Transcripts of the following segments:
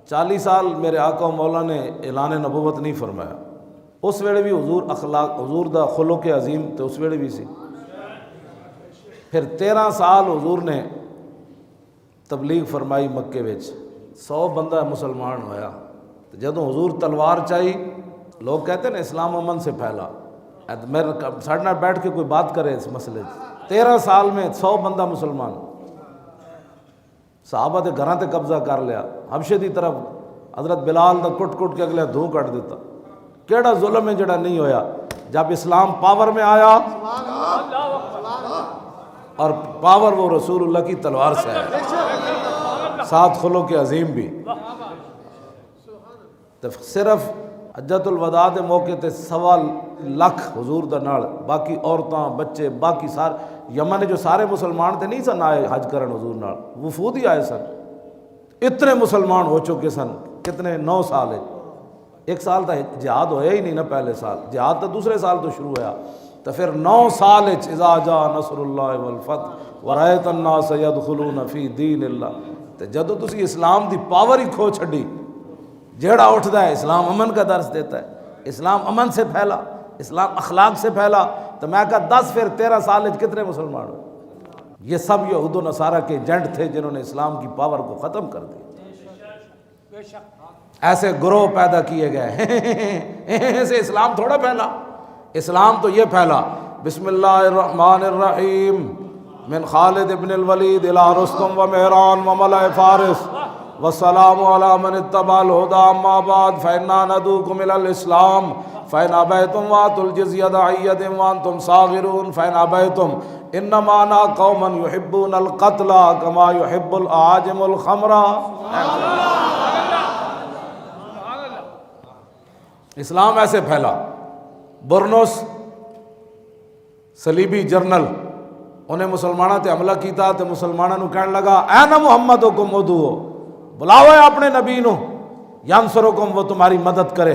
40 سال میرے آقا و مولا نے اعلان نبوت نہیں فرمایا، اس ویلے بھی حضور حضور دا خلق عظیم تو اس ویلے بھی سی۔ پھر 13 سال حضور نے تبلیغ فرمائی مکے وچ، 100 بندہ مسلمان ہویا۔ جدوں حضور تلوار چاہی، لوگ کہتے ہیں نا اسلام امن سے پھیلا، میرے ساڑھے نال بیٹھ کے کوئی بات کرے اس مسئلے 13 سال میں 100 بندہ مسلمان، صحابہ دے گھراں تے قبضہ کر لیا، حبشے دی طرف حضرت بلال دا کٹ کٹ کے اگلے دھوں کٹ دیتا۔ کیڑا ظلم ہے جڑا نہیں ہویا جب اسلام پاور میں آیا، اور پاور وہ رسول اللہ کی تلوار سے ہے، ساتھ خلق عظیم بھی۔ تو صرف حجۃ الوداع دے موقع تے 1.25 لاکھ حضور دا نال، باقی عورتاں بچے باقی سارے یمن جو سارے مسلمان تھے نہیں سن آئے حج کرن حضور نال، وفود ہی آئے سن۔ اتنے مسلمان ہو چکے سن، کتنے 9 سال ہے، 1 سال تا جہاد ہویا ہی نہیں نا، پہلے سال جہاد تو دوسرے سال تو شروع ہوا، تو پھر 9 سال اذا جاء نصر اللہ والفتح ورأیت الناس یدخلون فی دین اللہ۔ تو جدو تسی اسلام دی پاور ہی کھو چھڈی، جیڑا اٹھتا ہے اسلام امن کا درس دیتا ہے، اسلام امن سے پھیلا، اسلام اخلاق سے پھیلا، تو میں کہا 10 پھر 13 سال کتنے مسلمان ہوئے؟ یہ سب یہود و نصارہ کے ایجنٹ تھے جنہوں نے اسلام کی پاور کو ختم کر دیا۔ ایسے گروہ پیدا کیے گئے سے اسلام تھوڑا پھیلا، اسلام تو یہ پھیلا بسم اللہ الرحمن الرحیم من خالد ابن الولید الى رستم و مہران و ملأ فارس والسلام علی من اتبع الہدی اما بعد فإنا ندعوکم الی الاسلام فإن ابیتم وآتوا الجزیۃ عیۃ وانتم صاغرون فإن ابیتم انما انا قوم یحبون القتل کما یحب الاعاجم الخمر۔ اسلام ایسے پھیلا۔ برنس صلیبی جرنل انہیں مسلمانوں تے حملہ کیتا تے مسلمانوں نو کہنے لگا این محمدکم ادعو، بلاؤ اپنے نبی نو، ینصرکم وہ تمہاری مدد کرے۔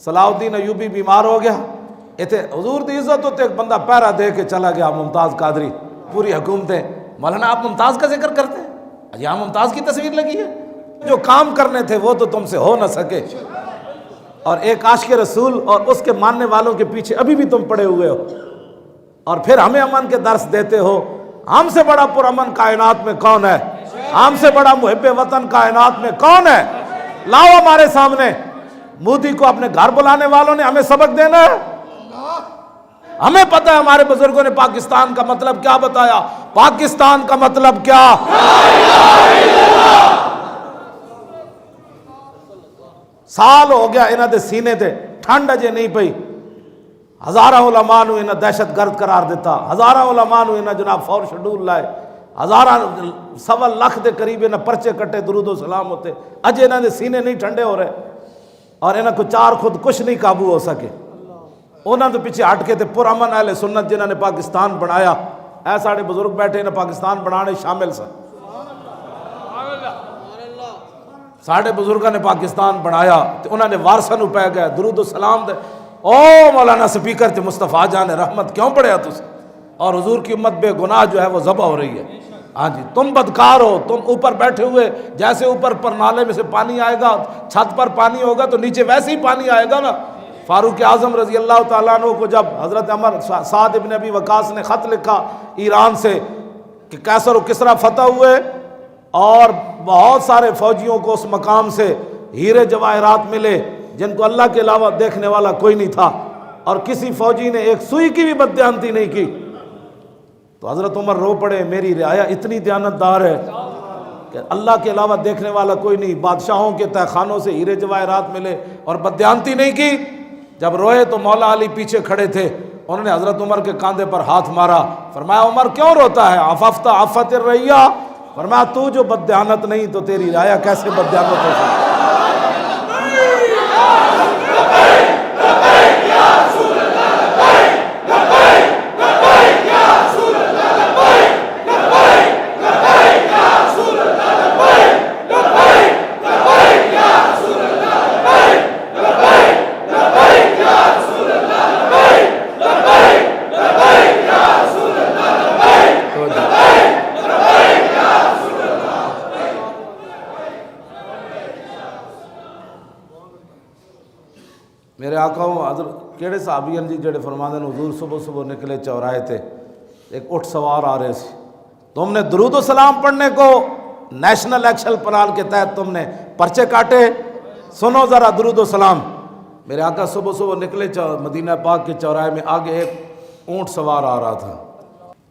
صلاح الدین ایوبی بیمار ہو گیا، ایتھے حضور دی عزت ہوتے ایک بندہ پہرا دے کے چلا گیا، ممتاز قادری، پوری حکومتیں، مولانا آپ ممتاز کا ذکر کرتے ہیں، یہاں ممتاز کی تصویر لگی ہے، جو کام کرنے تھے وہ تو تم سے ہو نہ سکے، اور ایک عاشق رسول اور اس کے ماننے والوں کے پیچھے ابھی بھی تم پڑے ہوئے ہو، اور پھر ہمیں امن کے درس دیتے ہو۔ ہم سے بڑا پرامن کائنات میں کون ہے؟ ہم سے بڑا محب وطن کائنات میں کون ہے؟ لاؤ ہمارے سامنے۔ مودی کو اپنے گھر بلانے والوں نے ہمیں سبق دینا ہے؟ ہمیں پتہ ہے ہمارے بزرگوں نے پاکستان کا مطلب کیا بتایا۔ پاکستان کا مطلب کیا؟ سال ہو گیا انہاں دے سینے تے ٹھنڈ اجے نہیں پئی، ہزارہ علماء نو انہاں دہشت گرد قرار دیتا، ہزارہ علماء نو انہاں جناب فور شیڈول لائے، ہزارہ 1.25 لاکھ دے قریب انہاں پرچے کٹے، درود و سلام ہوتے، اجے انہاں دے سینے نہیں ٹھنڈے ہو رہے، اور انہاں کو 4 خود کچھ نہیں قابو ہو سکے۔ انہاں تو پیچھے ہٹ کے تے پرامن اہل سنت جنہاں نے پاکستان بنایا، اے ساڑے بزرگ بیٹھے انہاں پاکستان بنانے شامل سن، ساڑے بزرگاں نے پاکستان بنایا تو انہوں نے وارثاں نو پہ گئے درود و سلام دے، او مولانا سپیکر تے مصطفیٰ جان رحمت کیوں پڑھیا تُس؟ اور حضور کی امت بے گناہ جو ہے وہ ذبح ہو رہی ہے۔ ہاں جی، تم بدکار ہو، تم اوپر بیٹھے ہوئے، جیسے اوپر پر نالے میں سے پانی آئے گا، چھت پر پانی ہوگا تو نیچے ویسے ہی پانی آئے گا نا۔ فاروق اعظم رضی اللہ تعالیٰ عنہ کو جب حضرت عمر سعد ابن ابی وقاص نے خط لکھا ایران سے کہ قیصر و کسریٰ فتح ہوئے اور بہت سارے فوجیوں کو اس مقام سے ہیرے جواہرات ملے جن کو اللہ کے علاوہ دیکھنے والا کوئی نہیں تھا، اور کسی فوجی نے ایک سوئی کی بھی بددیانتی نہیں کی، تو حضرت عمر رو پڑے، میری رعایا اتنی دیانتدار ہے کہ اللہ کے علاوہ دیکھنے والا کوئی نہیں، بادشاہوں کے تہہ خانوں سے ہیرے جواہرات ملے اور بددیانتی نہیں کی۔ جب روئے تو مولا علی پیچھے کھڑے تھے، انہوں نے حضرت عمر کے کاندھے پر ہاتھ مارا، فرمایا عمر کیوں روتا ہے؟ عففت عفت الرعیہ، فرمایا تو جو بددیانت نہیں تو تیری رعایا کیسے بددیانت ہو سکتی؟ میرے آقا حضرت کیڑے صحابی ہیں جی جڑے فرماندے نے حضور صبح صبح نکلے چوراہے تے ایک اٹھ سوار آ رہے سی، تم نے درود و سلام پڑھنے کو نیشنل ایکشن پلان کے تحت تم نے پرچے کاٹے، سنو ذرا درود و سلام۔ میرے آقا صبح صبح نکلے مدینہ پاک کے چوراہے میں، آگے ایک اونٹ سوار آ رہا تھا،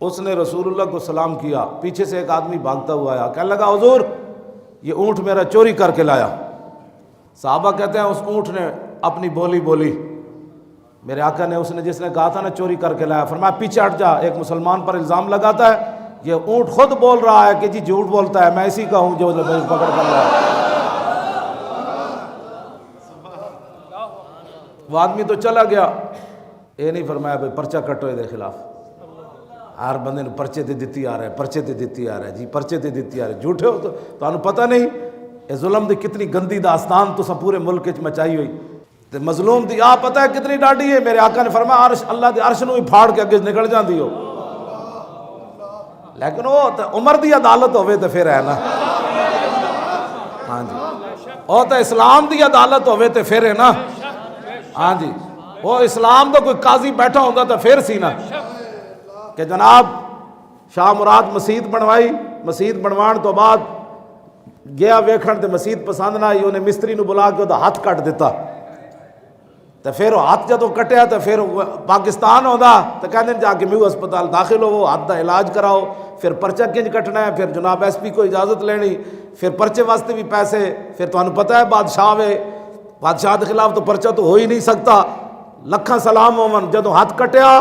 اس نے رسول اللہ کو سلام کیا، پیچھے سے ایک آدمی بھاگتا ہوا آیا، کہنے لگا حضور یہ اونٹ میرا چوری کر کے لایا۔ صحابہ کہتے ہیں اس اونٹ نے اپنی بولی بولی، میرے آقا نے، اس نے جس نے کہا تھا نا چوری کر کے لایا، فرمایا پیچھے ہٹ جا، ایک مسلمان پر الزام لگاتا ہے، یہ اونٹ خود بول رہا ہے کہ جی جھوٹ بولتا ہے، میں اسی کا ہوں جو پکڑ کر لایا۔ وہ آدمی تو چلا گیا، یہ نہیں فرمایا بھائی پرچہ کٹو دے خلاف، ہر بندے نے پرچے تے دتی آ رہا ہے، پرچے تے دتی آ رہا ہے، جی پرچے تے دتی آ رہا ہے، جھوٹے ہو تو تانوں پتہ نہیں یہ ظلم دی کتنی گندی داستان تو پورے ملک وچ مچائی ہوئی، تے مظلوم دی آپ پتہ ہے کتنی ڈاڈی ہے۔ میرے آقا نے فرمایا عرش، اللہ دے عرش نو ہی پھاڑ کے اگے نکل جاندی ہو، لیکن وہ عمر دی عدالت ہوے تے پھر ہے نا، ہاں جی، وہ تو اسلام دی عدالت ہوے تے پھر ہے نا، ہاں جی، وہ اسلام دا کوئی قاضی بیٹھا ہوندا تو پھر سی نا کہ جناب شاہ مراد مسجد بنوائی، مسجد بنوان تو بعد گیا ویکھن تے مسجد پسند نہ آئی، انہیں مستری نو بلا کے وہ ہاتھ کٹ دیتا، تو پھر وہ ہاتھ جدوں کٹیا تو پھر پاکستان ہوندا تو کہندے جا کے میو ہسپتال داخل ہو، ہاتھ دا علاج کراؤ، پھر پرچہ کنج کٹنا ہے، پھر جناب ایس پی کو اجازت لینی، پھر پرچے واسطے بھی پیسے، پھر تانوں پتہ ہے بادشاہ وے، بادشاہ کے خلاف تو پرچہ تو ہو ہی نہیں سکتا، لکھاں سلام ہومن، جدوں ہاتھ کٹیا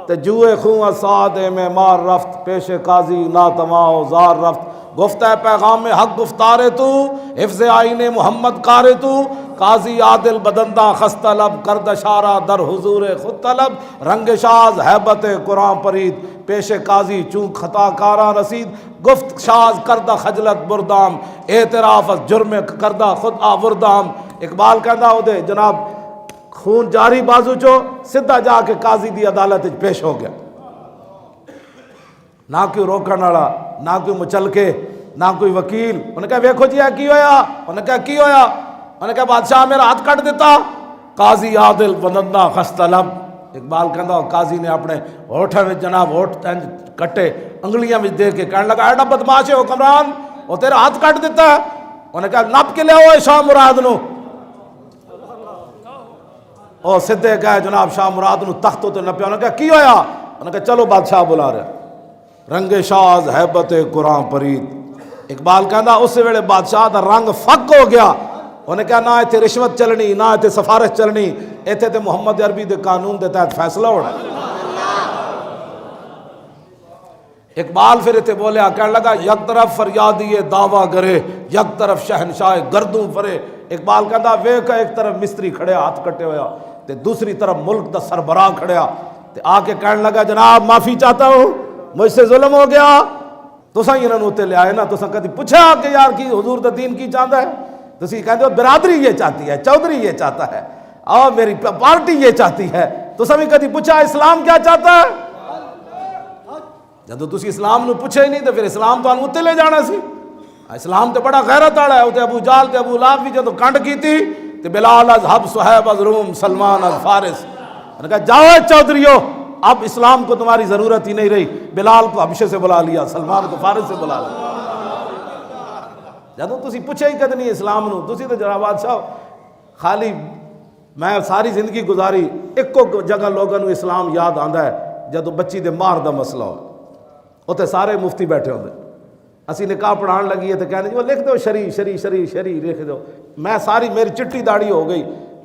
تے جوئے خوں سادے میں مار رفت، پیش قاضی ناتماؤ زار رفت، گفتہ پیغام حق گفتارے تو، حفظ آئین محمد کارے تو، قاضی عادل بدندہ خستہ لب، کرد اشارہ در حضور خود طلب، رنگ شاز ہیبت قرآن پرید، پیش قاضی چون خطا کاراں رسید، گفت شاز کردہ خجلت بردام، اعتراف از جرم کردہ خود آوردام۔ اقبال کہندا ہو دے جناب خون جاری بازو چو سدھا جا کے قاضی دی عدالت پیش ہو گیا، نہ کوئی روکن والا، نہ کوئی مچلکے، نہ کوئی وکیل۔ انہوں نے کہا ویکھو جی کی ہویا، انہوں نے کہا کی ہویا، انہوں نے کہا بادشاہ میرا ہاتھ کٹ دیتا، قاضی عادل بدندہ خستہ لب۔ اقبال کہندا قاضی نے اپنے ہوٹھاں میں جناب ہوٹھ کٹے انگلیاں میں دے کے کہنے لگا ایڈا بدماش ہے حکمران، وہ تیرا ہاتھ کٹ دیتا ہے۔ انہوں نے کہا نپ کے لے آؤ شاہ مراد نو، اور سدھے کہے جناب شاہ مراد نو تختوں تے نپیا۔ انہوں نے کہا کی ہویا، انہوں نے کہا چلو بادشاہ بلا رہے، رنگ شاز ہیبت قرآن پرید۔ اقبال کہندا اس ویلے بادشاہ دا رنگ فک ہو گیا، انہوں نے کہا نہ ایتھے رشوت چلنی، نہ ایتھے سفارش چلنی، ایتھے تے محمد عربی دے قانون دے تحت فیصلہ ہونا۔ اقبال پھر ایتھے بولیا، کہنے لگا یک طرف فریادی دعویٰ گرے، یک طرف شہنشاہ گردوں فرے۔ اقبال کہندا ویکھ ایک طرف مستری کھڑیا ہاتھ کٹے ہویا تے دوسری طرف ملک دا سربراہ کھڑیا تے آ کے کہنے لگا جناب معافی چاہتا ہوں، مجھ سے ظلم ہو گیا، تساں ہی انہاں نوں تے لے آئے نا، تساں کدی پوچھا کہ یار کی حضور دا دین کی چاہتا ہے؟ تسی کہندے ہو برادری یہ چاہتی ہے، چودھری یہ چاہتا ہے، اور میری پارٹی یہ چاہتی ہے، تساں بھی کدی پوچھا اسلام کیا چاہتا ہے؟ جدو تسی اسلام نو پوچھے ہی نہیں تو پھر اسلام تو تے لے جانا سی۔ اسلام تے بڑا غیرت والا ہے، تے ابو جال تے ابو لہب بھی جدو کنڈ کیتی تے بلال از حب صہیب از روم سلمان از فارس، انہوں نے کہا جاؤ چودھریو اب اسلام کو تمہاری ضرورت ہی نہیں رہی، بلال کو حبشے سے بلا لیا، سلمان کو فارس سے بلا لیا۔ جدو تسی پوچھے ہی کد نہیں اسلام نو، تسی تو جناب بادشاہ خالی میں ساری زندگی گزاری ایک جگہ لوگوں نو اسلام یاد آندا ہے جدو بچی دے مار دا مسئلہ ہو، اتنے سارے مفتی بیٹھے ہوندے، اسی نکاح پڑھان لگی ہے تو کہنے وہ لکھ دو شری شری شری شری لکھ دو، میں ساری میری چٹی داڑھی ہو گئی،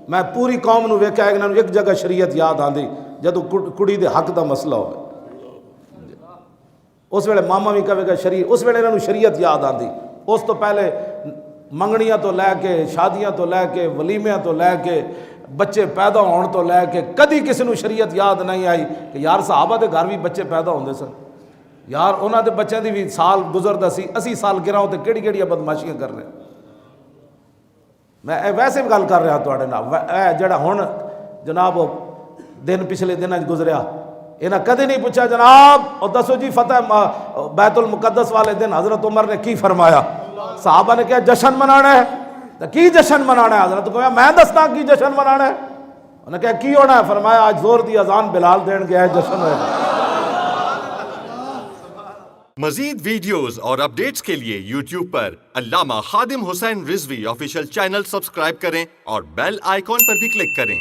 میں پوری قوم نو ویکھیا کہ ایک جگہ شریعت یاد آندی جدو کڑی دے حق دا مسئلہ ہوئے، اس ویلے ماما بھی کہے گا شریعت، اس ویلے انہوں شریعت یاد آندی، اس تو پہلے منگنیاں تو لے کے شادیاں تو لے کے ولیمیاں تو لے کے بچے پیدا ہون تو لے کے کدی کسی نو شریعت یاد نہیں آئی کہ یار صحابہ دے گھر بھی بچے پیدا ہوندے سن، یار انہاں دے بچوں دی بھی سال گزردا سی، 80 سال گراؤں تے کیڑی کیڑی بدماشیاں کر رہے۔ میں ویسے بھی گل کر رہا تواڈے نال، اے جڑا ہن جناب دن پچھلے دناں گزریا، انہاں کدی نہیں پوچھا جناب اور دسو جی فتح بیت المقدس والے دن حضرت عمر نے کی فرمایا؟ صحابہ نے کہا جشن منانا ہے، تو کی جشن منانا ہے؟ حضرت کو میں دستا کی جشن منانا ہے؟ انہوں نے کہا کی ہونا ہے؟ فرمایا آج زور دی اذان بلال دین گیا ہے، جشن ہوئے. مزید ویڈیوز اور اپڈیٹس کے لیے یوٹیوب پر علامہ Khadim Hussain Rizvi official channel subscribe کریں اور بیل آئیکن پر بھی کلک کریں.